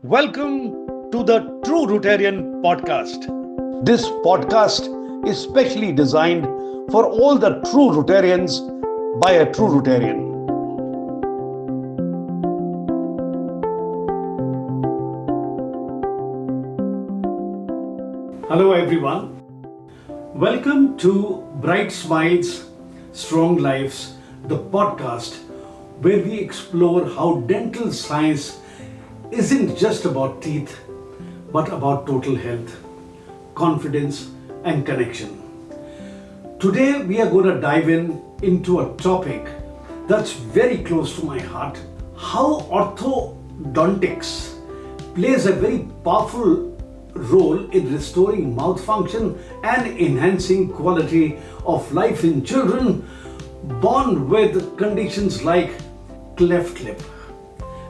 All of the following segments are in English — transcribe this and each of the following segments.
Welcome to the True Rotarian Podcast. This podcast is specially designed for all the true Rotarians by a true Rotarian. Hello, everyone. Welcome to Bright Smiles, Strong Lives, the podcast where we explore how dental science isn't just about teeth, but about total health, confidence, and connection. Today, we are going to dive into a topic that's very close to my heart: how orthodontics plays a very powerful role in restoring mouth function and enhancing quality of life in children born with conditions like cleft lip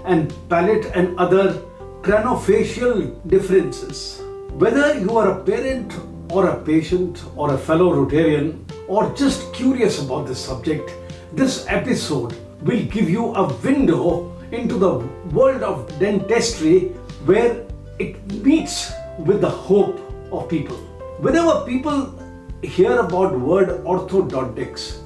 and palate and other craniofacial differences. Whether you are a parent or a patient or a fellow Rotarian or just curious about this subject, this episode will give you a window into the world of dentistry where it meets with the hope of people. Whenever people hear about word orthodontics,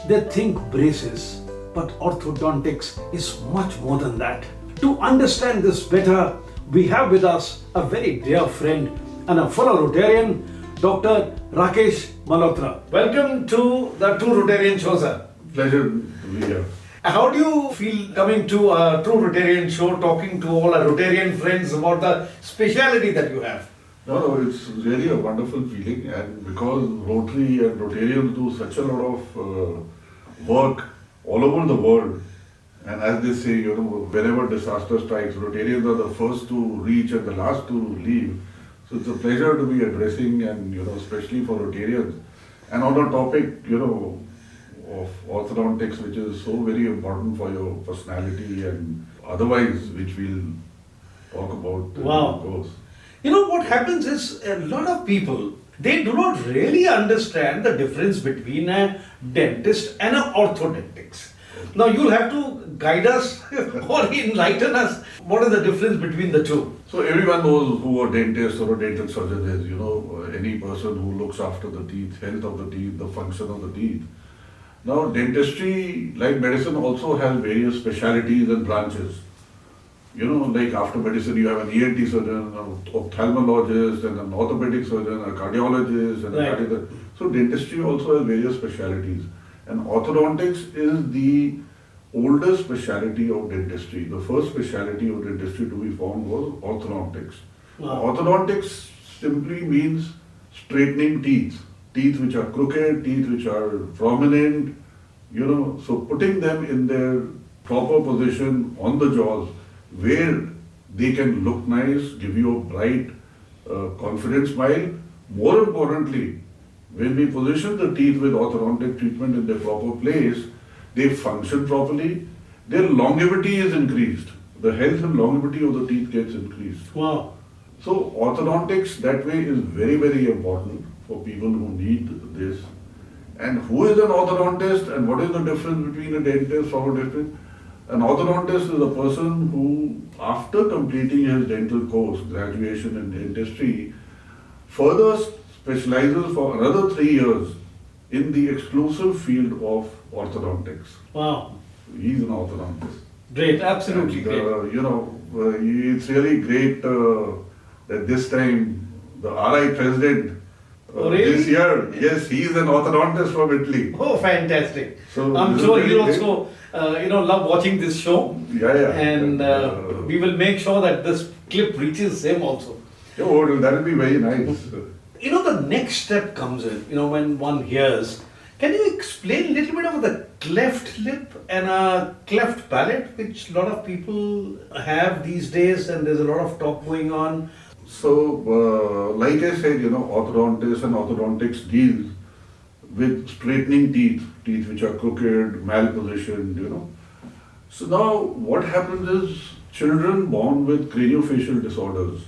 they think braces. But orthodontics is much more than that. To understand this better, we have with us a very dear friend and a fellow Rotarian, Dr. Rakesh Malhotra. Welcome to the True Rotarian show, sir. Pleasure to be here. How do you feel coming to a True Rotarian show, talking to all our Rotarian friends about the speciality that you have? No, it's really a wonderful feeling, and because Rotary and Rotarians do such a lot of work all over the world, and as they say, whenever disaster strikes, Rotarians are the first to reach and the last to leave. So it's a pleasure to be addressing, and especially for Rotarians, and on a topic, of orthodontics, which is so very important for your personality and otherwise, which we'll talk about. Wow. What happens is a lot of people, they do not really understand the difference between a dentist and an orthodontics. Now you'll have to guide us or enlighten us. What is the difference between the two? So everyone knows who a dentist or a dental surgeon is, any person who looks after the teeth, health of the teeth, the function of the teeth. Now dentistry, like medicine, also has various specialities and branches. Like after medicine, you have an ENT surgeon, an ophthalmologist, and an orthopedic surgeon, a cardiologist, and Right. a cardiologist. So dentistry also has various specialities. And orthodontics is the oldest speciality of dentistry. The first speciality of dentistry to be formed was orthodontics. Wow. Orthodontics simply means straightening teeth. Teeth which are crooked, teeth which are prominent, so putting them in their proper position on the jaws, where they can look nice, give you a bright, confident smile. More importantly, when we position the teeth with orthodontic treatment in their proper place, they function properly, their longevity is increased. The health and longevity of the teeth gets increased. Wow. So orthodontics that way is very, very important for people who need this. And who is an orthodontist and what is the difference between a dentist or a dentist? An orthodontist is a person who, after completing his dental course, graduation in dentistry, further specializes for another 3 years in the exclusive field of orthodontics. Wow. He's an orthodontist. Great, absolutely And, great. it's really great that this time the RI president Really? this year, yes, he's an orthodontist from Italy. Oh, fantastic. So I'm this is sure very he'll great. also, love watching this show. Yeah. And we will make sure that this clip reaches him also. That will be very nice. The next step comes in, when one hears. Can you explain a little bit about the cleft lip and a cleft palate, which a lot of people have these days, and there's a lot of talk going on? So, like I said, orthodontists and orthodontics deal with straightening teeth which are crooked, malpositioned, So now what happens is children born with craniofacial disorders,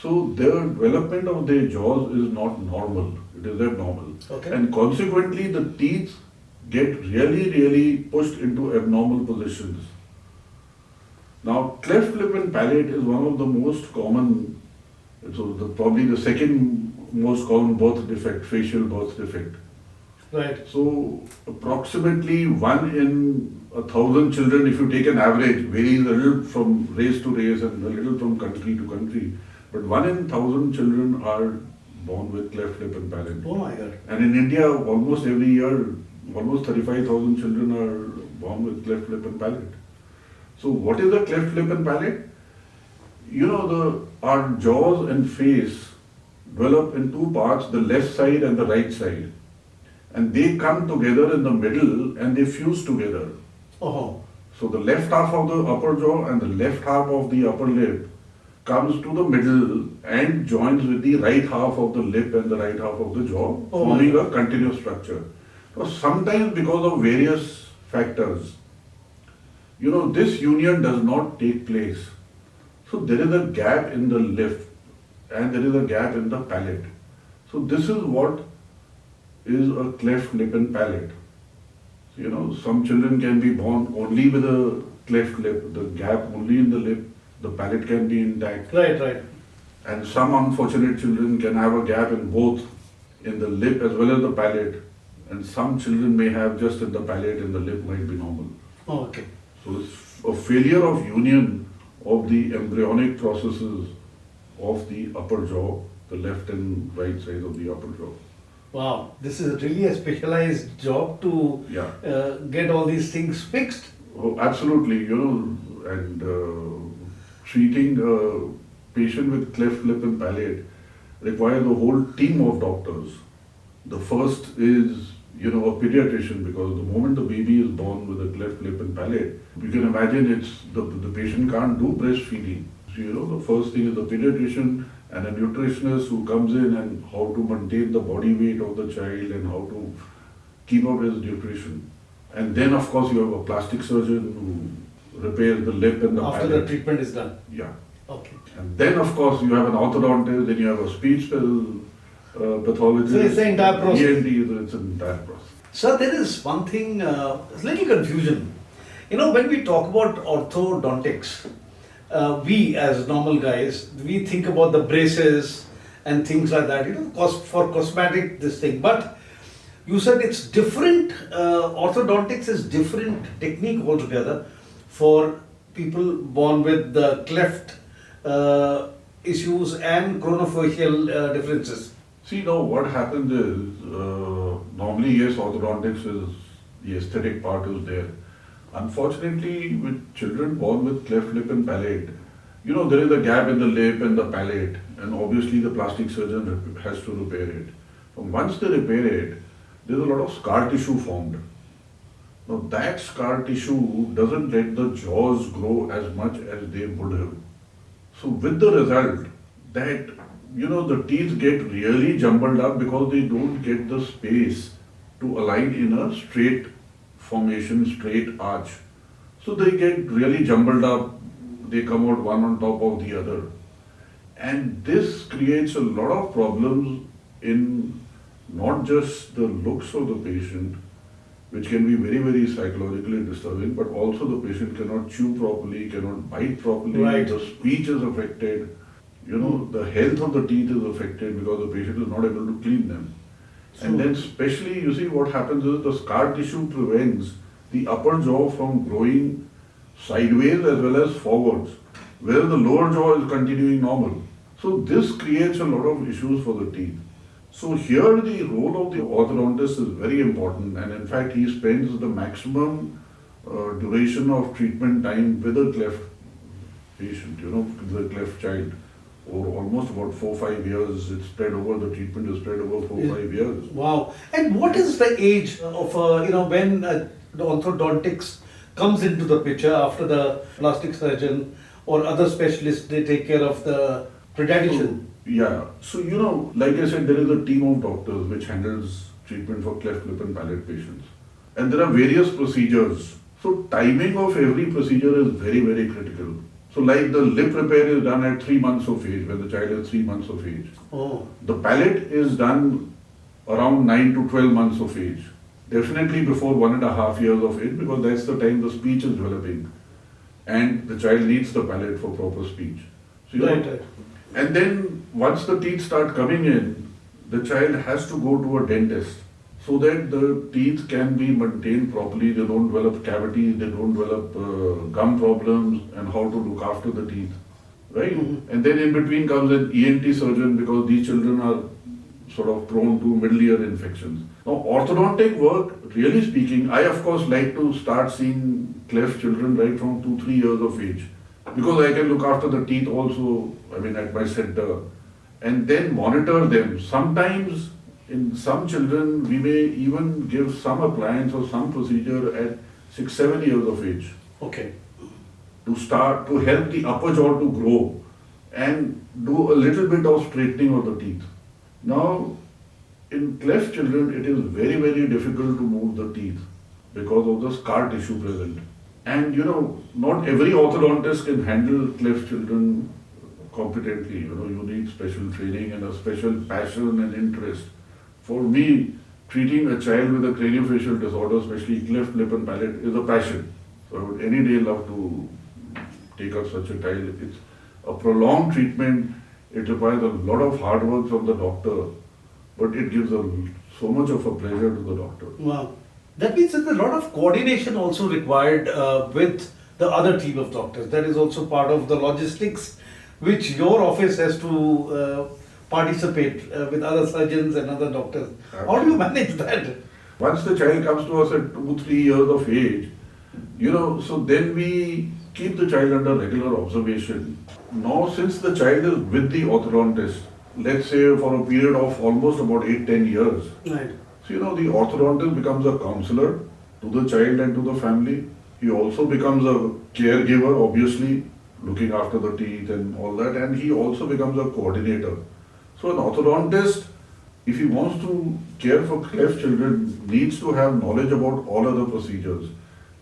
so their development of their jaws is not normal, it is abnormal. Okay. And consequently the teeth get really pushed into abnormal positions. Now, cleft lip and palate is one of the most common, probably the second most common birth defect, facial birth defect. Right. So, approximately 1 in 1,000 children, if you take an average, varies a little from race to race and a little from country to country, but 1 in 1,000 children are born with cleft lip and palate. Oh my God. And in India, almost every year, almost 35,000 children are born with cleft lip and palate. So what is a cleft lip and palate? Our jaws and face develop in two parts, the left side and the right side. And they come together in the middle and they fuse together. Oh. So the left half of the upper jaw and the left half of the upper lip comes to the middle and joins with the right half of the lip and the right half of the jaw, forming a continuous structure. So sometimes because of various factors, this union does not take place. So there is a gap in the lip and there is a gap in the palate. So this is what is a cleft lip and palate. Some children can be born only with a cleft lip, the gap only in the lip, the palate can be intact. Right. And some unfortunate children can have a gap in both, in the lip as well as the palate. And some children may have just in the palate and the lip might be normal. Oh, okay. So it's a failure of union of the embryonic processes of the upper jaw, the left and right side of the upper jaw. Wow, this is really a specialized job to get all these things fixed. Oh, absolutely, and treating a patient with cleft lip and palate requires a whole team of doctors. The first is, a pediatrician, because the moment the baby is born with a cleft lip and palate, you can imagine the patient can't do breastfeeding. So, the first thing is the pediatrician and a nutritionist who comes in and how to maintain the body weight of the child and how to keep up his nutrition. And then, of course, you have a plastic surgeon who repairs the lip and the palate. After the treatment is done? Yeah. Okay. And then, of course, you have an orthodontist, then you have a speech pathologist. So it's the entire process. ENT, it's an entire process. Sir, there is one thing, a little confusion. When we talk about orthodontics, we as normal guys, we think about the braces and things like that, for cosmetic, this thing. But you said it's different, orthodontics is different technique altogether for people born with the cleft issues and craniofacial differences. See, now what happens is, normally, yes, orthodontics is, the aesthetic part is there. Unfortunately, with children born with cleft lip and palate, there is a gap in the lip and the palate, and obviously the plastic surgeon has to repair it. And once they repair it, there's a lot of scar tissue formed. Now that scar tissue doesn't let the jaws grow as much as they would have. So with the result that, the teeth get really jumbled up because they don't get the space to align in a straight formation, straight arch. So they get really jumbled up, they come out one on top of the other. And this creates a lot of problems in not just the looks of the patient, which can be very, very psychologically disturbing, but also the patient cannot chew properly, cannot bite properly, Right. the speech is affected, the health of the teeth is affected because the patient is not able to clean them. And then especially, you see, what happens is the scar tissue prevents the upper jaw from growing sideways as well as forwards, whereas the lower jaw is continuing normal. So this creates a lot of issues for the teeth. So here the role of the orthodontist is very important, and in fact he spends the maximum duration of treatment time with a cleft patient, the cleft child. Or almost about 4-5 years, it's spread over, the treatment is spread over 4-5 years. Wow. And what is the age of, when the orthodontics comes into the picture after the plastic surgeon or other specialists, they take care of the pediatrician? So, like I said, there is a team of doctors which handles treatment for cleft lip and palate patients. And there are various procedures. So timing of every procedure is very, very critical. So like the lip repair is done at 3 months of age, when the child is 3 months of age. Oh. The palate is done around 9 to 12 months of age. Definitely before 1.5 years of age, because that's the time the speech is developing. and the child needs the palate for proper speech. So, Right. and then once the teeth start coming in, the child has to go to a dentist so that the teeth can be maintained properly, they don't develop cavities, they don't develop gum problems, and how to look after the teeth, right? And then in between comes an ENT surgeon because these children are sort of prone to middle ear infections. Now, orthodontic work, really speaking, I of course like to start seeing cleft children right from 2-3 years of age because I can look after the teeth also, at my center, and then monitor them. Sometimes in some children, we may even give some appliance or some procedure at 6-7 years of age. Okay. To start to help the upper jaw to grow and do a little bit of straightening of the teeth. Now, in cleft children, it is very, very difficult to move the teeth because of the scar tissue present. And not every orthodontist can handle cleft children competently. You need special training and a special passion and interest. For me, treating a child with a craniofacial disorder, especially cleft lip and palate, is a passion. So I would any day love to take up such a child. It's a prolonged treatment. It requires a lot of hard work from the doctor, but it gives so much of a pleasure to the doctor. Wow. That means there's a lot of coordination also required with the other team of doctors. That is also part of the logistics which your office has to participate with other surgeons and other doctors. Absolutely. How do you manage that? Once the child comes to us at 2-3 years of age, so then we keep the child under regular observation. Now, since the child is with the orthodontist, let's say for a period of almost about 8-10 years, Right. so the orthodontist becomes a counselor to the child and to the family. He also becomes a caregiver, obviously, looking after the teeth and all that, and he also becomes a coordinator. So an orthodontist, if he wants to care for cleft children, needs to have knowledge about all other procedures.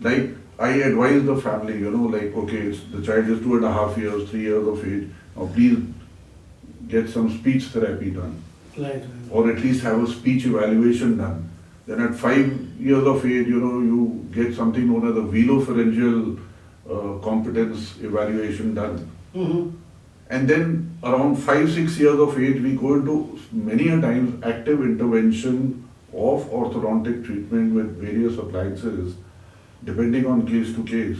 Like I advise the family, okay, the child is 2.5 years, 3 years of age. Now please get some speech therapy done. Right. Or at least have a speech evaluation done. Then at 5 years of age, you get something known as a velopharyngeal competence evaluation done. Mm-hmm. And then around 5-6 years of age, we go into many a times active intervention of orthodontic treatment with various appliances, depending on case to case,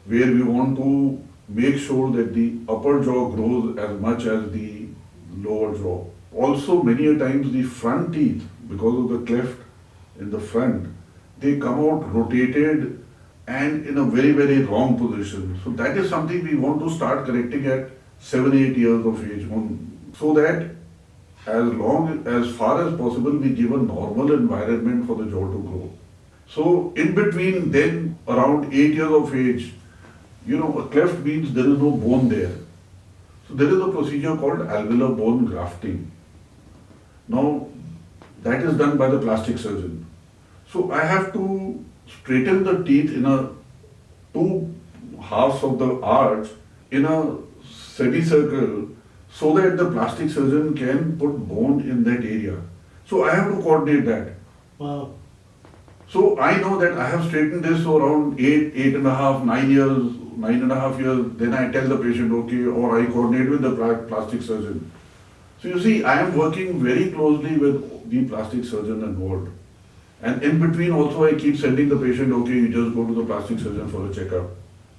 where we want to make sure that the upper jaw grows as much as the lower jaw. Also, many a times the front teeth, because of the cleft in the front, they come out rotated and in a very, very wrong position. So that is something we want to start correcting at 7-8 years of age, so that as far as possible we give a normal environment for the jaw to grow. So in between then around 8 years of age, a cleft means there is no bone there. So there is a procedure called alveolar bone grafting. Now that is done by the plastic surgeon. So I have to straighten the teeth in a 2 halves of the arch in a semicircle so that the plastic surgeon can put bone in that area. So I have to coordinate that. Wow. So I know that I have straightened this for around 8.5, 9 years, 9.5 years. Then I tell the patient, okay, or I coordinate with the plastic surgeon. So you see, I am working very closely with the plastic surgeon involved. And in between also I keep sending the patient, okay, you just go to the plastic surgeon for a checkup.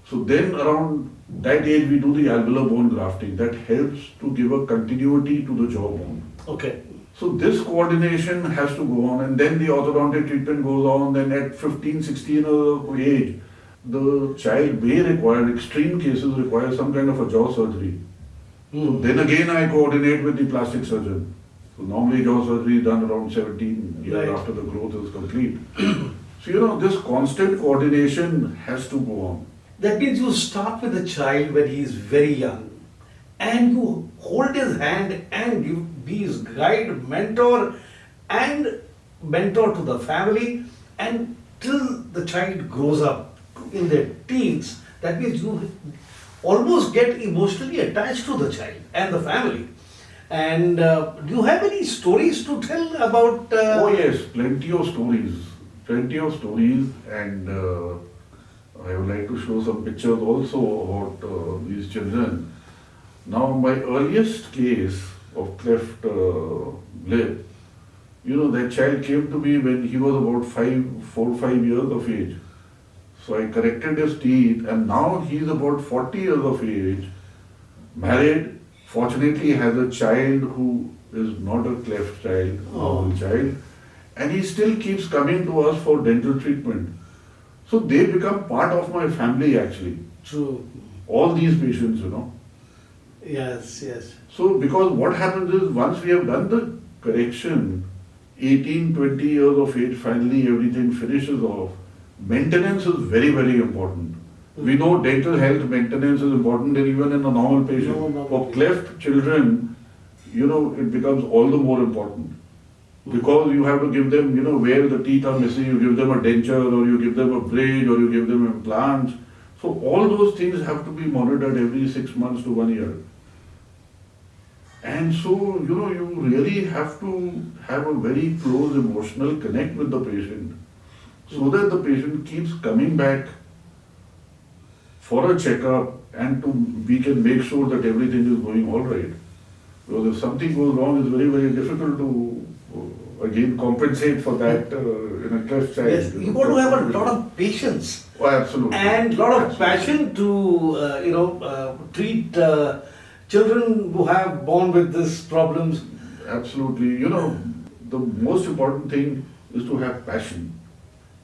So then around that age we do the alveolar bone grafting. That helps to give a continuity to the jawbone. Okay. So this coordination has to go on, and then the orthodontic treatment goes on. Then at 15, 16 years of age, the child may require, extreme cases require some kind of a jaw surgery. So then again I coordinate with the plastic surgeon. So normally jaw surgery is done around 17 years Right. after the growth is complete. So this constant coordination has to go on. That means you start with the child when he is very young and you hold his hand and you be his guide, mentor and mentor to the family, and till the child grows up in their teens. That means you almost get emotionally attached to the child and the family. And do you have any stories to tell about? Oh yes, plenty of stories, and I would like to show some pictures also about these children. Now, my earliest case of cleft lip, that child came to me when he was about 4 5 years of age. So I corrected his teeth, and now he is about 40 years of age, married, fortunately has a child who is not a cleft child, normal child, and he still keeps coming to us for dental treatment. So they become part of my family actually. True. All these patients, Yes, yes. So because what happens is once we have done the correction, 18, 20 years of age, finally everything finishes off. Maintenance is very, very important. We know dental health maintenance is important even in a normal patient. For cleft children, it becomes all the more important. Because you have to give them, where the teeth are missing, you give them a denture or you give them a bridge or you give them implants. So all those things have to be monitored every 6 months to 1 year. And so, you really have to have a very close emotional connect with the patient so that the patient keeps coming back for a checkup and we can make sure that everything is going all right. Because if something goes wrong, it's very, very difficult to again compensate for that in a cleft child. Yes, you got to have a lot of patience. Oh, absolutely. And a lot of passion to, treat children who have born with these problems. Absolutely. The most important thing is to have passion.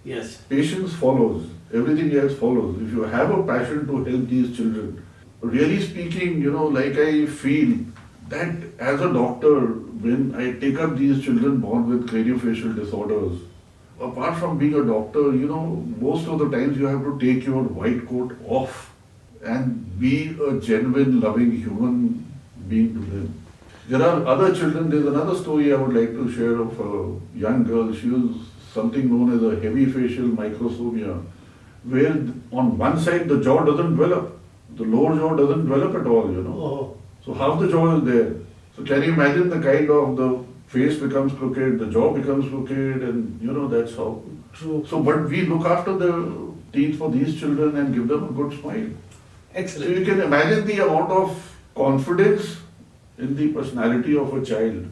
Yes. Patience follows. Everything else follows. If you have a passion to help these children, really speaking, like I feel that as a doctor, when I take up these children born with craniofacial disorders, apart from being a doctor, most of the times you have to take your white coat off and be a genuine, loving human being to them. There are other children. There's another story I would like to share of a young girl. She was something known as a heavy facial microsomia, where on one side the jaw doesn't develop. The lower jaw doesn't develop at all, Oh. So half the jaw is there. So can you imagine the kind of the face becomes crooked, the jaw becomes crooked, and that's how. True. So, but we look after the teeth for these children and give them a good smile. Excellent. So you can imagine the amount of confidence in the personality of a child.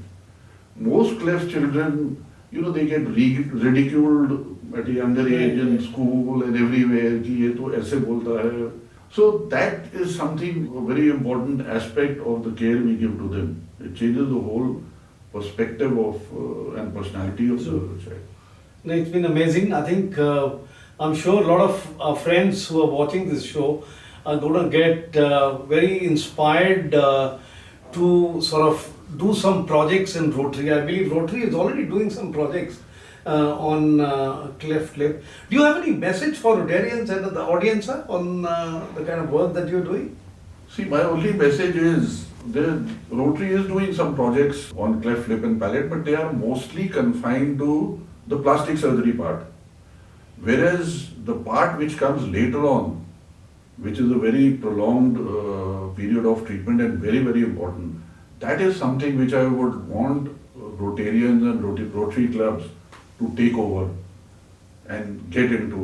Most cleft children, they get ridiculed at a younger age in school and everywhere. कि ये तो ऐसे बोलता है. So that is something, a very important aspect of the care we give to them. It changes the whole perspective of and personality of the child. No, it's been amazing. I think I'm sure a lot of our friends who are watching this show are going to get very inspired to sort of do some projects in Rotary. I believe Rotary is already doing some projects on cleft lip. Do you have any message for Rotarians and the audience on the kind of work that you're doing? See, my only message is that Rotary is doing some projects on cleft lip and palate, but they are mostly confined to the plastic surgery part. Whereas the part which comes later on, which is a very prolonged period of treatment and very, very important, that is something which I would want Rotarians and Rotary clubs to take over and get into,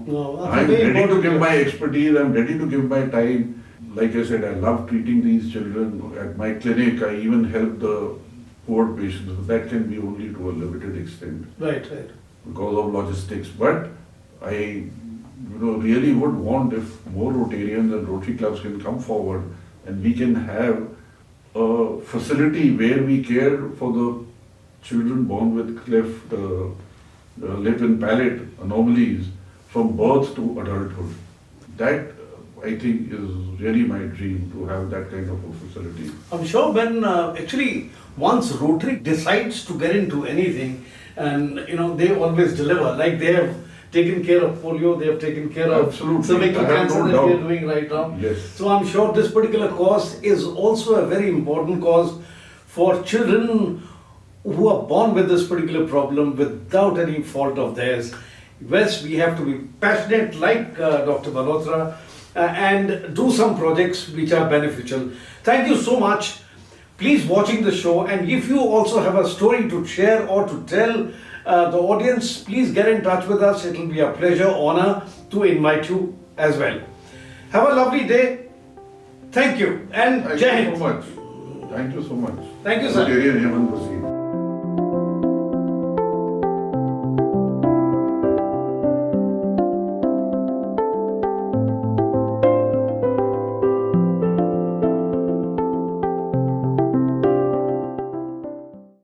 No, I'm ready to give my expertise, I'm ready to give my time. Like I said, I love treating these children. At my clinic, I even help the poor patients, but that can be only to a limited extent. Right. Because of logistics. But I really would want if more Rotarians and Rotary clubs can come forward and we can have a facility where we care for the children born with cleft lip and palate anomalies from birth to adulthood. That I think is really my dream, to have that kind of a facility. I'm sure when actually once Rotary decides to get into anything, and they always deliver. Like they have taken care of polio, they have taken care of cervical cancer that we are doing right now. Yes. So I'm sure this particular cause is also a very important cause for children who are born with this particular problem without any fault of theirs. Yes, we have to be passionate like Dr. Malhotra and do some projects which are beneficial. Thank you so much. Please watching the show, and if you also have a story to share or to tell the audience, please get in touch with us. It will be a pleasure, honor to invite you as well. Have a lovely day. Thank you and Thank Jai you Hind. so much. Thank you so much. Thank you, sir. Rotarian Yemen Basir.